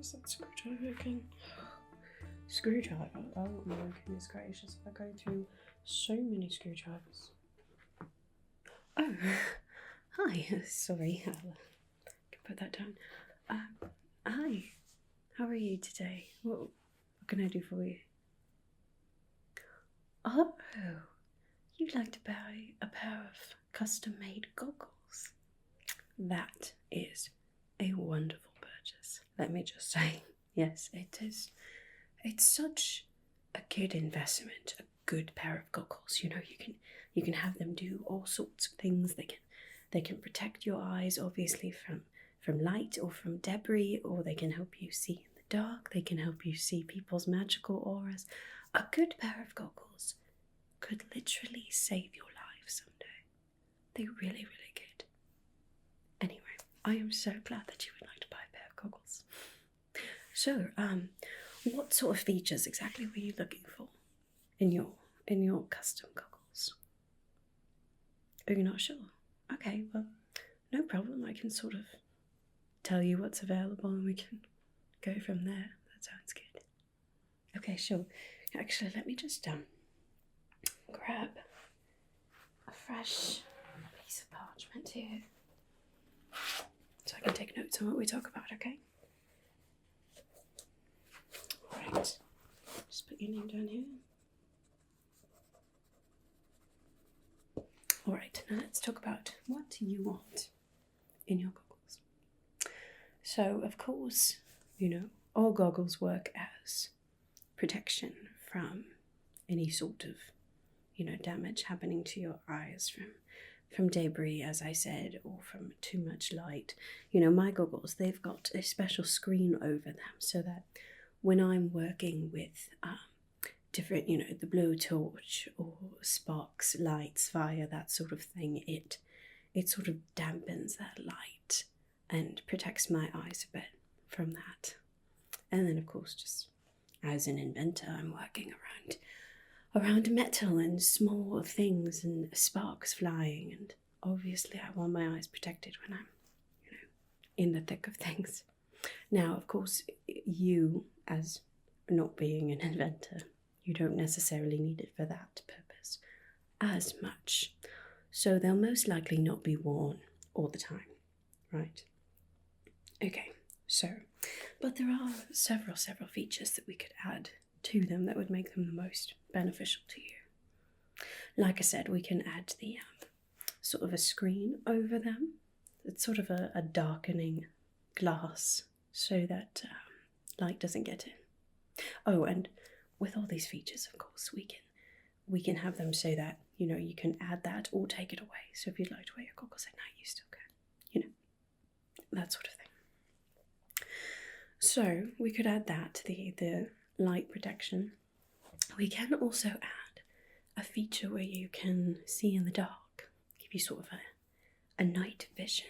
is that screwdriver again? Screwdriver. Oh my goodness gracious! I go through so many screwdrivers. Oh, hi. Sorry, I'll put that down. Hi. How are you today? What can I do for you? Oh, you'd like to buy a pair of custom-made goggles? That is a wonderful purchase, let me just say. Yes, it is. It's such a good investment, a good pair of goggles. You know, you can have them do all sorts of things. They can protect your eyes, obviously, from light or from debris, or they can help you see in the dark. They can help you see people's magical auras. A good pair of goggles could literally save your life someday. They really, really could. Anyway, I am so glad that you would like to buy a pair of goggles. So, what sort of features exactly were you looking for in your custom goggles? Are you not sure? Okay, well, no problem. I can sort of tell you what's available and we can go from there. That sounds good. Okay, sure. Actually, let me just grab a fresh piece of parchment here so I can take notes on what we talk about, okay? Right. Just put your name down here. Alright, now let's talk about what you want in your goggles. So, of course, you know, all goggles work as protection from any sort of, you know, damage happening to your eyes from debris, as I said, or from too much light. You know, my goggles, they've got a special screen over them so that when I'm working with different, you know, the blowtorch or sparks, lights, fire, that sort of thing, it sort of dampens that light and protects my eyes a bit from that. And then, of course, just as an inventor, I'm working around metal and small things and sparks flying, and obviously I want my eyes protected when I'm, you know, in the thick of things. Now, of course, you, as not being an inventor, you don't necessarily need it for that purpose as much. So they'll most likely not be worn all the time, right? Okay, so, but there are several features that we could add to them that would make them the most beneficial to you. Like I said, we can add the sort of a screen over them. It's sort of a darkening glass so that light doesn't get in. Oh, and with all these features, of course, we can have them so that, you know, you can add that or take it away. So if you'd like to wear your goggles at night, you still can, you know, that sort of thing. So we could add that, the light protection. We can also add a feature where you can see in the dark, give you sort of a night vision.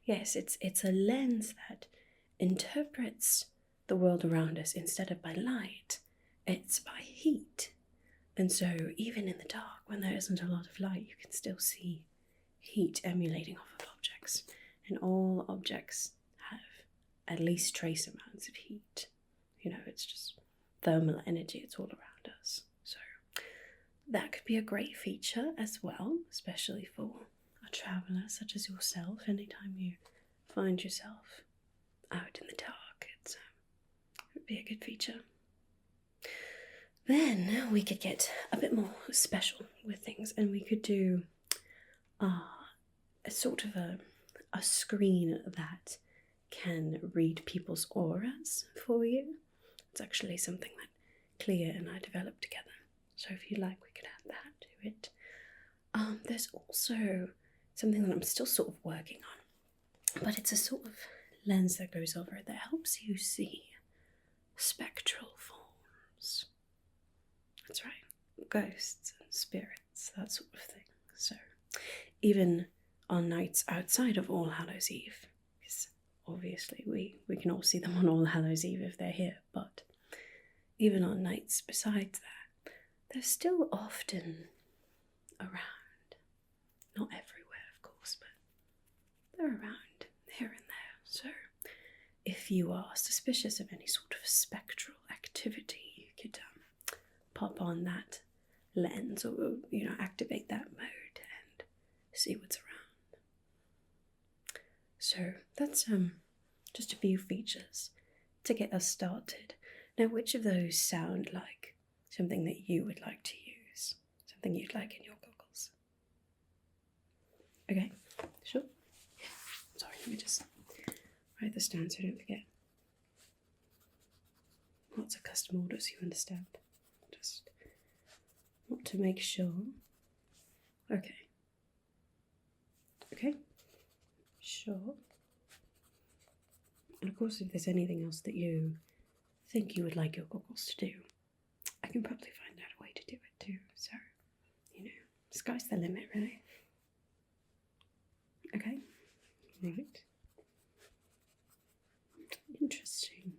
Yes, it's a lens that interprets the world around us instead of by light, it's by heat. And so even in the dark, when there isn't a lot of light, you can still see heat emanating off of objects. And all objects have at least trace amounts of heat. You know, it's just thermal energy, it's all around us. So that could be a great feature as well, especially for a traveller such as yourself. Anytime you find yourself out in the dark, it would be a good feature. Then we could get a bit more special with things, and we could do a sort of a screen that can read people's auras for you. It's actually something that Clea and I developed together. So if you'd like, we could add that to it. There's also something that I'm still sort of working on, but it's a sort of lens that goes over it that helps you see spectral forms. That's right, ghosts and spirits, that sort of thing. So even on nights outside of All Hallows Eve, because obviously we can all see them on All Hallows Eve if they're here, but even on nights besides that, they're still often around. Not everywhere, of course, but they're around here and there. So if you are suspicious of any sort of spectral activity, you could pop on that lens, or activate that mode and see what's around. So that's just a few features to get us started. Now, which of those sound like something that you would like to use? Something you'd like in your goggles? Okay, sure. Sorry, let me just write this down so I don't forget. Lots of custom orders, you understand. Just want to make sure. Okay. Okay. Sure. And of course, if there's anything else that you think you would like your goggles to do, I can probably find out a way to do it too. So, sky's the limit, really. Okay. Right. Interesting.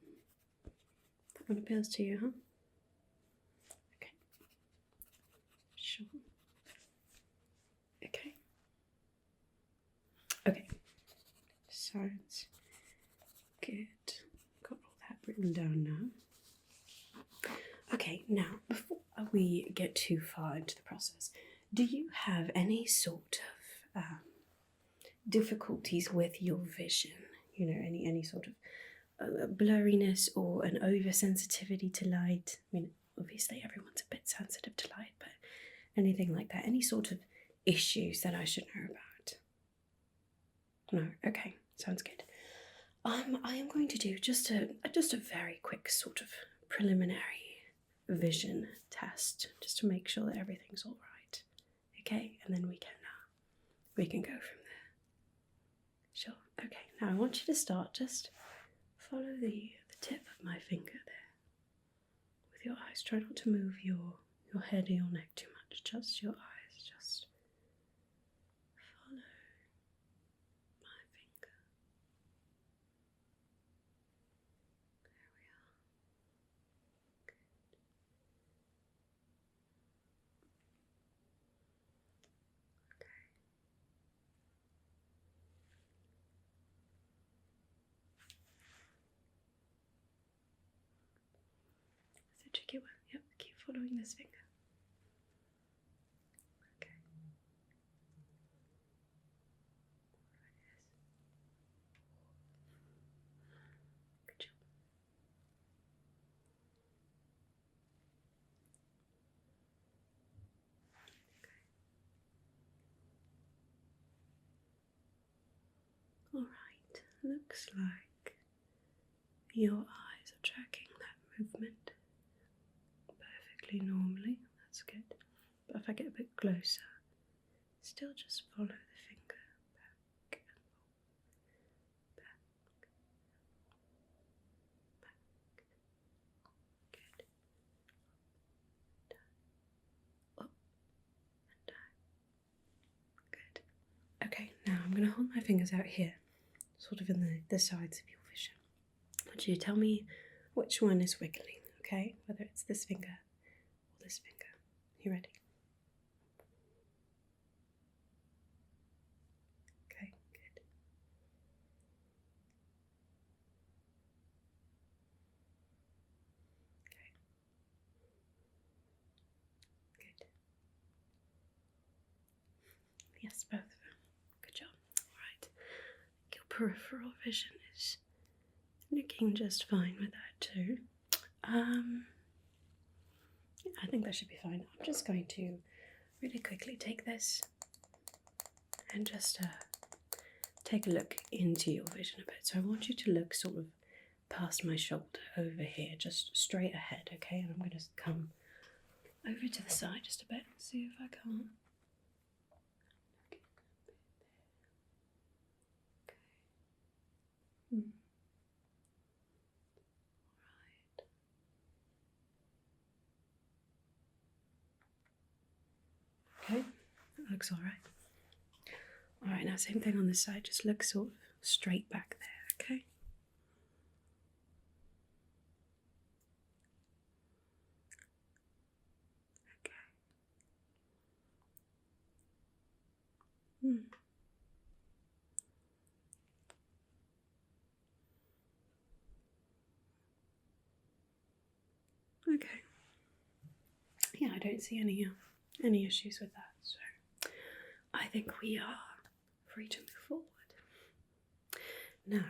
That one appeals to you, huh? Okay. Sure. Okay. Okay. Sounds good. Got all that written down now. Okay, now, before we get too far into the process, do you have any sort of difficulties with your vision? Any sort of blurriness or an oversensitivity to light? I mean, obviously everyone's a bit sensitive to light, but anything like that? Any sort of issues that I should know about? No? Okay, sounds good. I am going to do just a very quick sort of preliminary vision test, just to make sure that everything's all right. Okay, and then we can go from there. Sure. Okay. Now I want you to start. Just follow the tip of my finger there with your eyes. Try not to move your head or your neck too much. Just your eyes. Just follow my finger. There we are. It's a tricky one. Yep, keep following this finger. Okay. Good job. Okay. Alright, looks like your eyes are tracking that movement perfectly normally. That's good. But if I get a bit closer, still just follow the finger back and forth, back, good, down, up and down, good. Okay, now I'm going to hold my fingers out here, sort of in the sides of your vision. I want you to tell me which one is wiggling, okay? Whether it's this finger or this finger. You ready? Okay, good. Okay. Good. Yes, both of them. Good job. Alright. Your peripheral vision is looking just fine with that too. I think that should be fine. I'm just going to really quickly take this and just take a look into your vision a bit. So I want you to look sort of past my shoulder over here, just straight ahead, okay? And I'm going to come over to the side just a bit, see if I can't. Okay. Okay, that looks alright. Alright, now same thing on this side, just look sort of straight back there, okay? Okay. Okay. Yeah, I don't see any issues with that, so I think we are free to move forward. Now,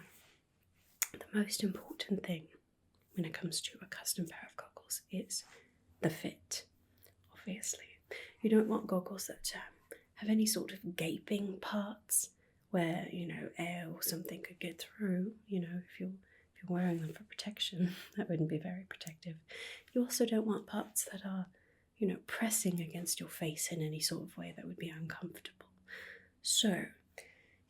the most important thing when it comes to a custom pair of goggles is the fit, obviously. You don't want goggles that have any sort of gaping parts where, you know, air or something could get through. You know, if you're wearing them for protection, that wouldn't be very protective. You also don't want parts that are, you know, pressing against your face in any sort of way that would be uncomfortable. So,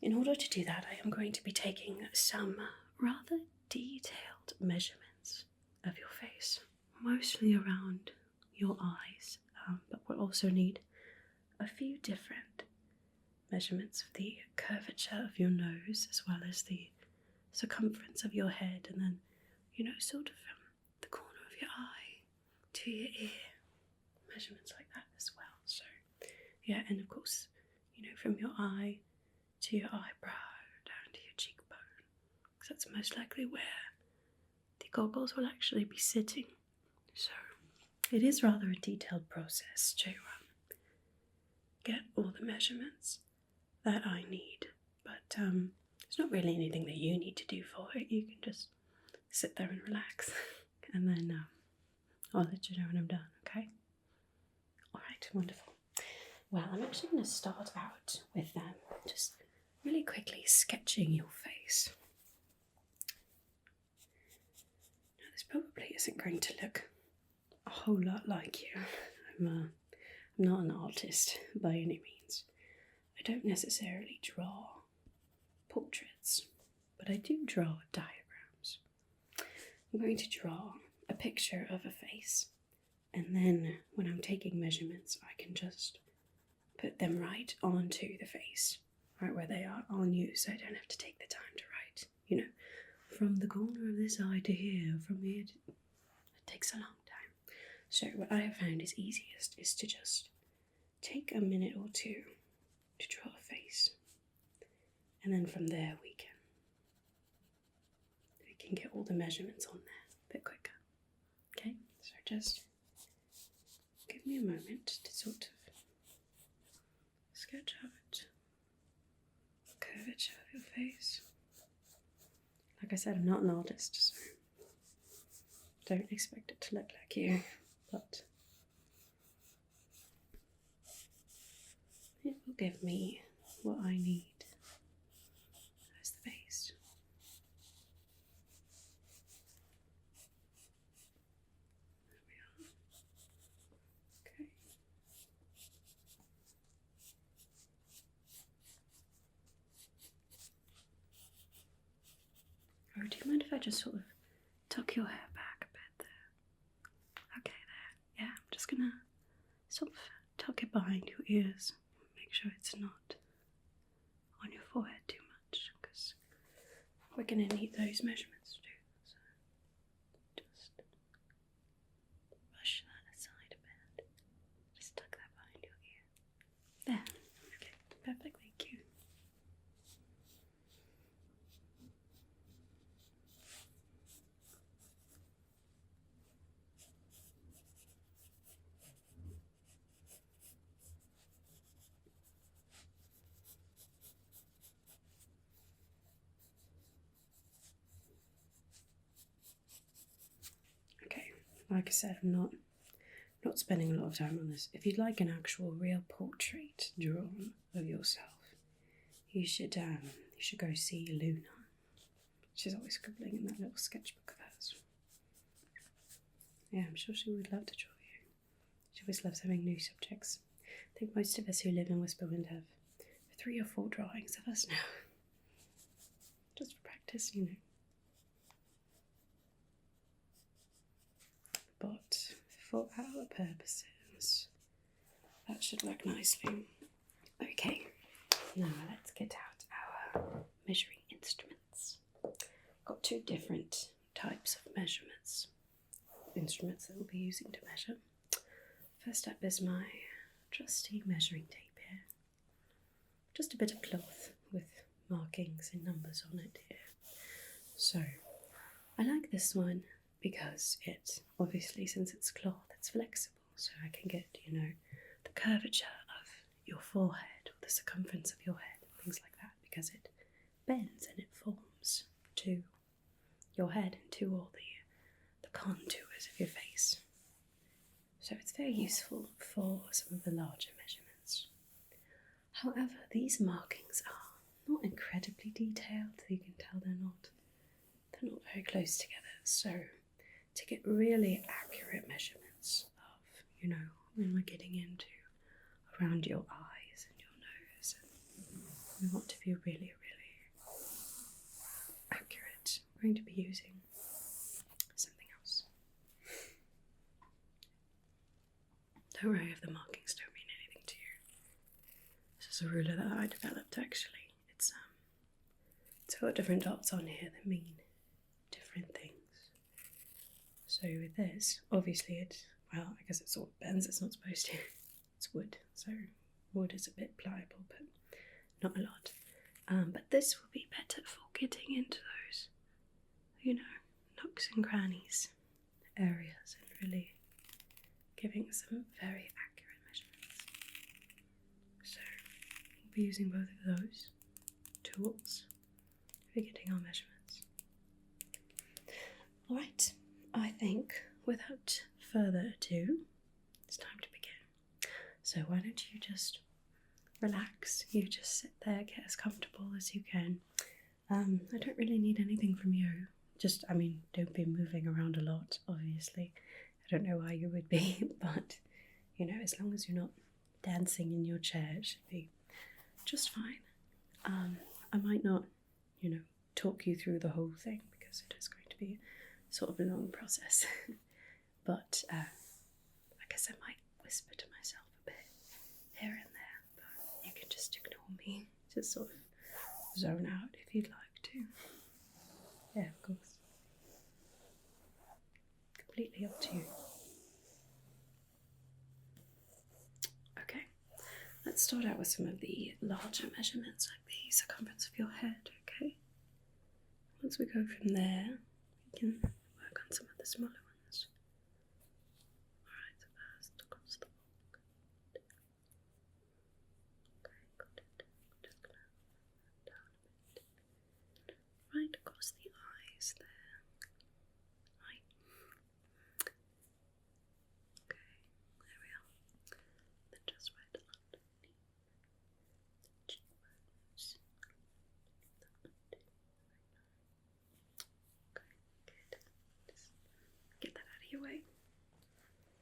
in order to do that, I am going to be taking some rather detailed measurements of your face, mostly around your eyes, but we'll also need a few different measurements of the curvature of your nose, as well as the circumference of your head, and then, you know, sort of from the corner of your eye to your ear, measurements like that as well. So, yeah, and of course, you know, from your eye to your eyebrow, down to your cheekbone, because that's most likely where the goggles will actually be sitting. So, it is rather a detailed process to get all the measurements that I need, but it's not really anything that you need to do for it. You can just sit there and relax, and then I'll let you know when I'm done, okay? Alright, wonderful. Well, I'm actually going to start out with just really quickly sketching your face. Now, this probably isn't going to look a whole lot like you. I'm not an artist by any means. I don't necessarily draw portraits, but I do draw diagrams. I'm going to draw a picture of a face, and then when I'm taking measurements, I can just put them right onto the face, right where they are on you, so I don't have to take the time to write, you know, from the corner of this eye to here, from here to... It takes a long time. So what I have found is easiest is to just take a minute or two to draw a face, and then from there we can get all the measurements on there a bit quicker. Okay, so just give me a moment to sort of sketch out the curvature of your face. Like I said, I'm not an artist, so don't expect it to look like you, but it will give me what I need as the base. There we are. Okay. Oh, do you mind if I just sort of tuck your hair back a bit there? Okay, there. Yeah, I'm just gonna sort of tuck it behind your ears. Make sure it's not on your forehead too much, because we're going to need those measurements too. So just brush that aside a bit. Just tuck that behind your ear. There. Okay, perfect, thank you. Like I said, I'm not spending a lot of time on this. If you'd like an actual real portrait drawn of yourself, you should go see Luna. She's always scribbling in that little sketchbook of hers. Yeah, I'm sure she would love to draw you. She always loves having new subjects. I think most of us who live in Whisperwind have 3 or 4 drawings of us now. Just for practice, you know. But for our purposes, that should look nicely. Okay, now let's get out our measuring instruments. Got 2 different types of instruments that we'll be using to measure. First up is my trusty measuring tape here. Just a bit of cloth with markings and numbers on it here. So, I like this one because it, obviously, since it's cloth, it's flexible, so I can get, you know, the curvature of your forehead or the circumference of your head and things like that, because it bends and it forms to your head and to all the contours of your face. So it's very useful for some of the larger measurements. However, these markings are not incredibly detailed. You can tell they're not very close together. So to get really accurate measurements of, you know, when we're getting into around your eyes and your nose, and we want to be really, really accurate, we're going to be using something else. Don't worry if the markings don't mean anything to you. This is a ruler that I developed, actually. It's got different dots on here that mean different things. So with this, obviously well, I guess it sort of bends, it's not supposed to. It's wood, so wood is a bit pliable, but not a lot. But this will be better for getting into those, you know, nooks and crannies areas and really giving some very accurate measurements. So we'll be using both of those tools for getting our measurements. Alright, I think without further ado, it's time to begin. So why don't you just relax, you just sit there, get as comfortable as you can. I don't really need anything from you. Just, I mean, don't be moving around a lot, obviously. I don't know why you would be, but, you know, as long as you're not dancing in your chair, it should be just fine. I might not, you know, talk you through the whole thing, because it is going to be sort of a long process. But I guess I might whisper to myself a bit here and there, but you can just ignore me, just sort of zone out if you'd like to. Yeah, of course. Completely up to you. Okay, let's start out with some of the larger measurements, like the circumference of your head, okay? Once we go from there, we can work on some of the smaller ones. Alright, so first across the forehead. Okay, got it. Just gonna down a bit. Right across the eyes there. Right. Okay, there we are. Then just right underneath the cheekbones. Okay, good. Just get that out of your way.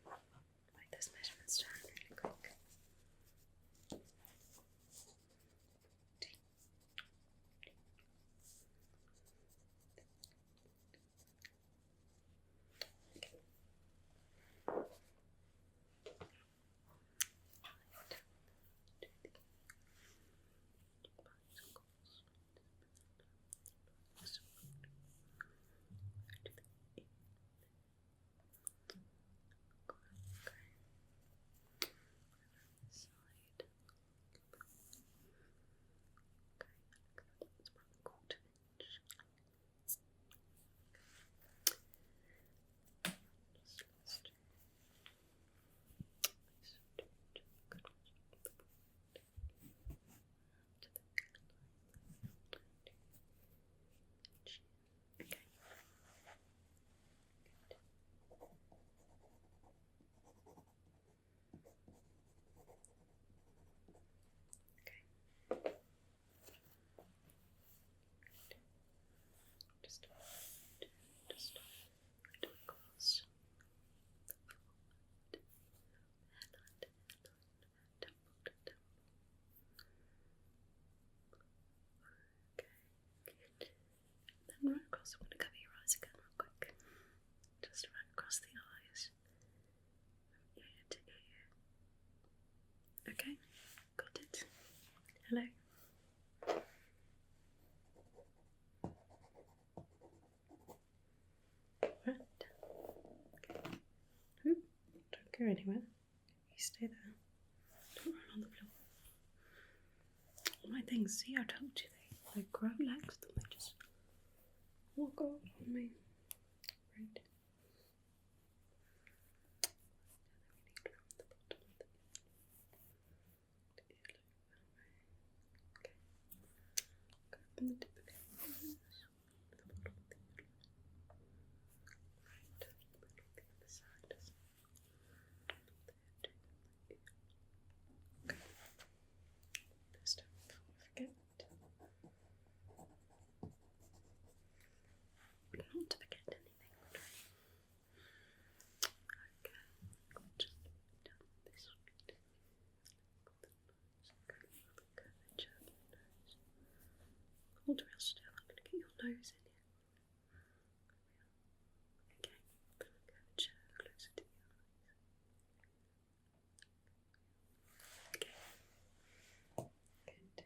Write those measurements down really quick. Just right across the forehead, hairline to hairline, temple to temple. Okay, good. Then right across, I'm going to cover your eyes again real quick. Just right across the eyes, from ear to ear. Okay, got it. Hello. Right. Okay. Oop, don't go anywhere. You stay there. Don't run on the floor. All my things, see, I told you they grow legs, then they just walk over on me. Right. from the tip of your nose, the bottom of the earlobe. Right, the other side. Okay. This time before I forget. Not to forget anything. Okay, good. Down this way. Hold real still. I'm going to get your nose in here. Okay. Curvature closer to your eyes. Okay. Good.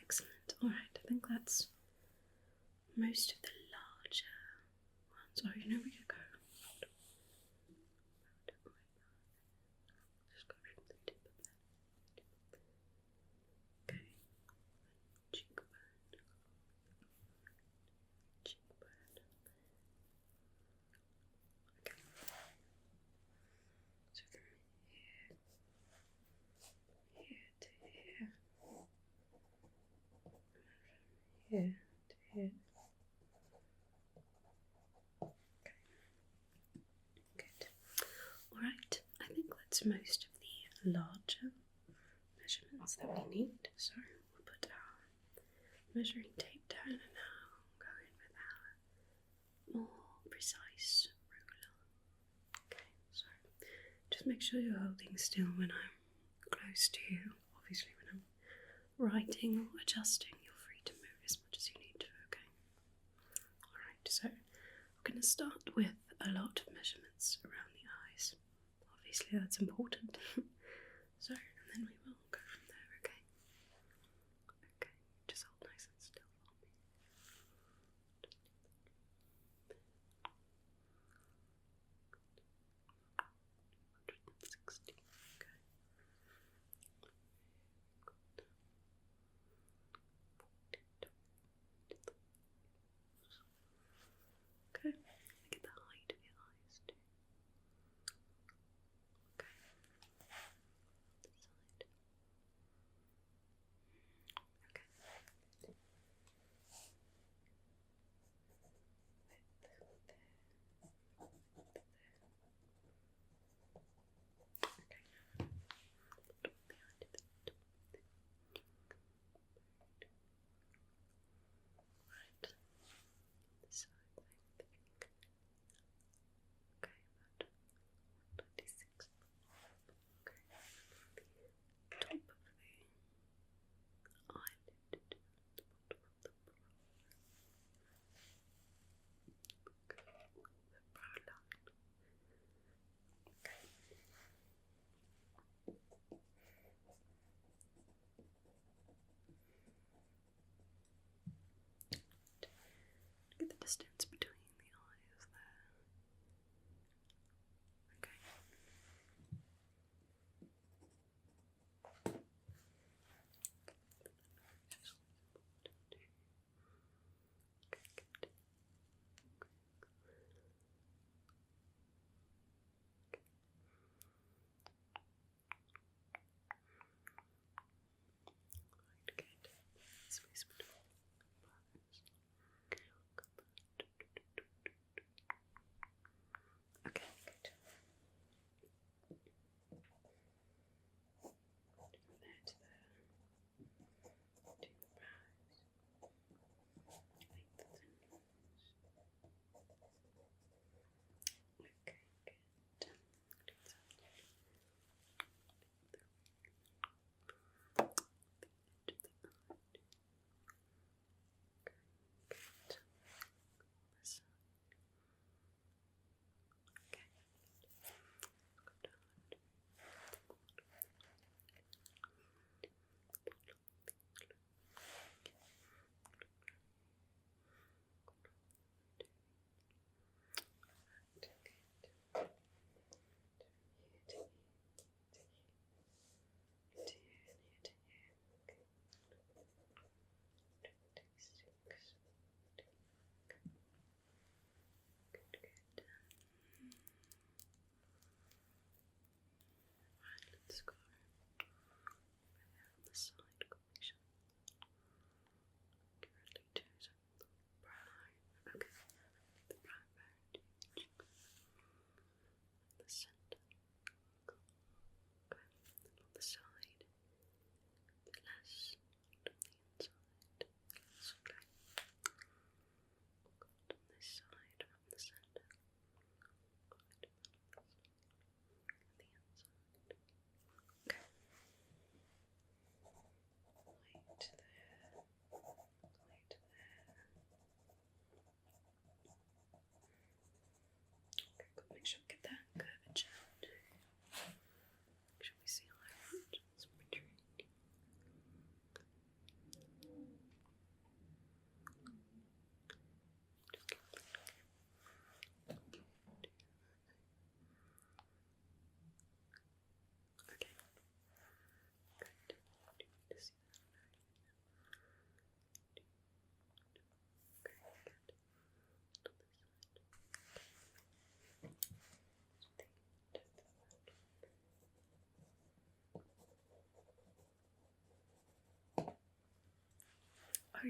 Excellent. Alright, I think that's most of the larger ones. Oh, you know we could go. Just go from the tip of that. Okay. Cheekbone. Cheekbone. Okay. So from here to here. Here to here. Okay. Good. Alright, I think that's most of the larger measurements that we need. So we'll put our measuring tape down and now go in with our more precise ruler. Okay, so just make sure you're holding still when I'm close to you. Obviously when I'm writing or adjusting, you're free to move as much as you need to, okay? Alright, so we're going to start with a lot of measurements around the eyes. Obviously that's important. So, and then we will go from there, okay? Okay, just hold nice and still for me. 160, okay. Okay, get the height of your eyes too. Okay. This side. Okay. Width there. Width there. Okay. Bottom of the eye to the top. Right. This side, I think. Okay, about 126. Okay. Top of the eyelid to the bottom of the brow. Okay, the brow line. Okay. Get the distance between the eyes there. Okay. This is important too. Okay, good. Right, good. Space between the brows. Okay, I'll cut that.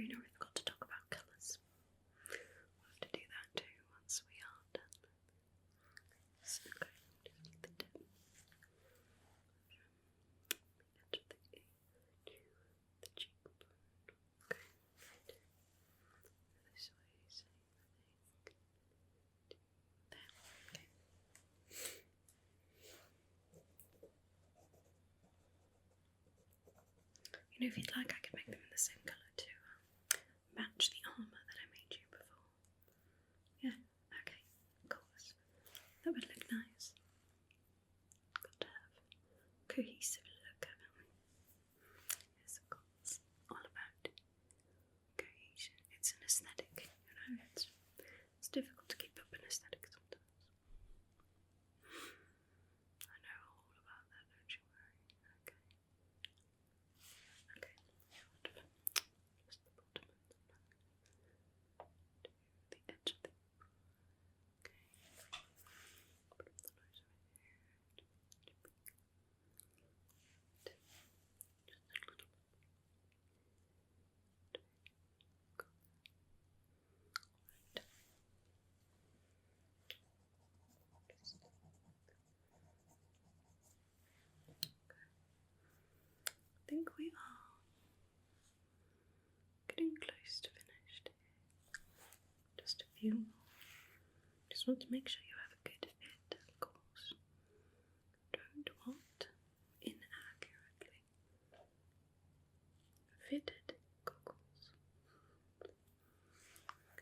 you know, we forgot to talk about colours. We'll have to do that too once we are done. So, okay, just need the tip. Edge of the ear to the cheekbone. Okay, right. This way, same thing. There, okay. You know, if you'd like, I could make them in the same colour to match the armour that I made you before. Yeah, okay, of course. That would look nice. Got to have a cohesive look, haven't we? Yes, of course. All about cohesion. It's an aesthetic, you know, it's difficult to keep up an aesthetic sometimes. I know all about that, don't you worry. Okay. Okay, wonderful. Just the bottom of the nose. The edge of the okay. Put up the nose over here. Just a little bit. Right. I think we are getting close to finished. Just a few more. Just want to make sure you have a good fit, of course. Don't want inaccurately fitted goggles.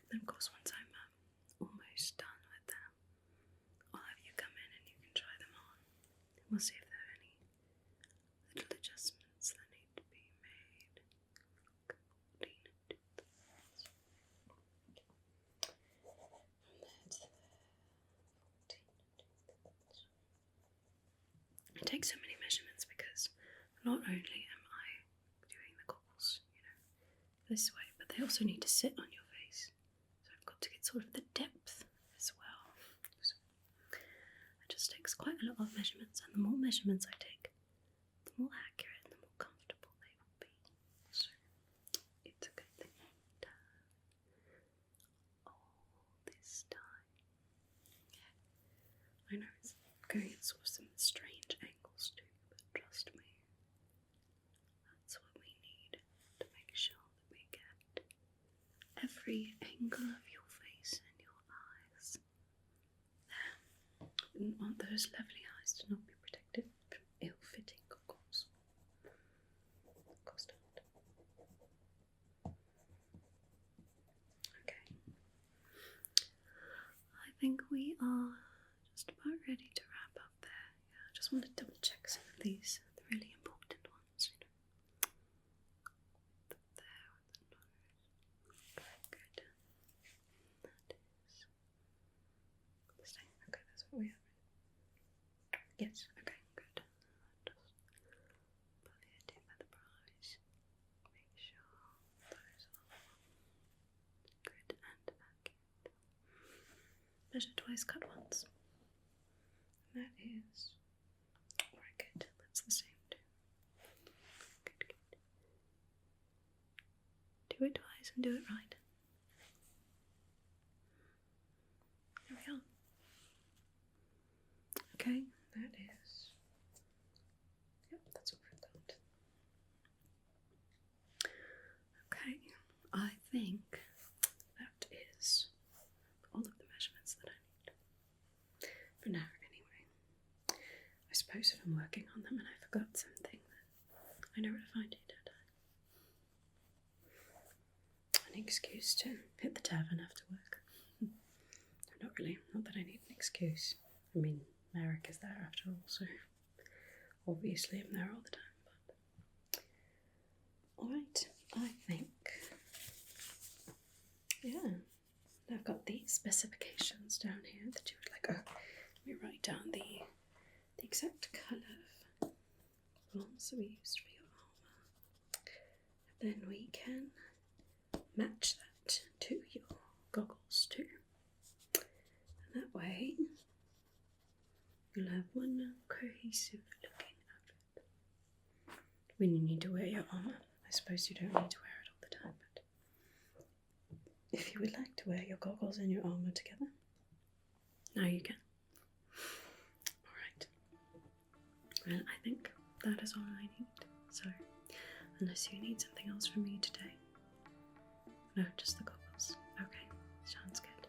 Then, of course, once I'm almost done with them, I'll have you come in and you can try them on. We'll see if there are any little adjustments that need to be made. I take so many measurements because not only am I doing the goggles, you know, this way, but they also need to sit on your face. So I've got to get sort of the depth as well. So it just takes quite a lot of measurements, and the more measurements I take, the more accurate and the more comfortable they will be. So it's a good thing to all this time. Yeah. I know it's going at sort of some strange angles too, but trust me, that's what we need to make sure that we get every angle of your face and your eyes there. Wouldn't want those lovely eyes to not be protected from ill-fitting goggles. Of course not. Okay. I think we are just about ready to wrap up there. Yeah, I just want to double check some of these, the really important ones, you know. There with the nose. Okay, good. That is the same. Okay, that's what we have. Yes, okay, good. Just pull your tip at the brows. Make sure those are good and accurate. Measure twice, cut once. That is very good. That's the same too. Good, good. Do it twice and do it right. There we are. Okay, that is. Yep, that's what we've got. Okay, I think that is all of the measurements that I need. For now, anyway. I suppose if I'm working on them and I forgot something, then I know where to find you, don't I? An excuse to hit the tavern after work. Not really, not that I need an excuse. I mean, Merrick is there after all, so obviously I'm there all the time, but... Alright, I think... Yeah, I've got the specifications down here that you would like. Oh, let me write down the exact colour of gloss that we used for your armour. Then we can match that to your goggles too. And that way you'll have one cohesive looking outfit when you need to wear your armour. I suppose you don't need to wear it all the time, but if you would like to wear your goggles and your armour together, now you can. Alright. Well, I think that is all I need. So, unless you need something else from me today. No, just the goggles. Okay, sounds good.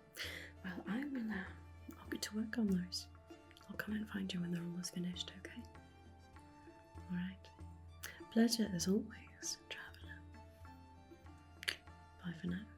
Well, I will, I'll get to work on those. I'll come and find you when they're almost finished, okay? Alright. Pleasure as always, traveller. Bye for now.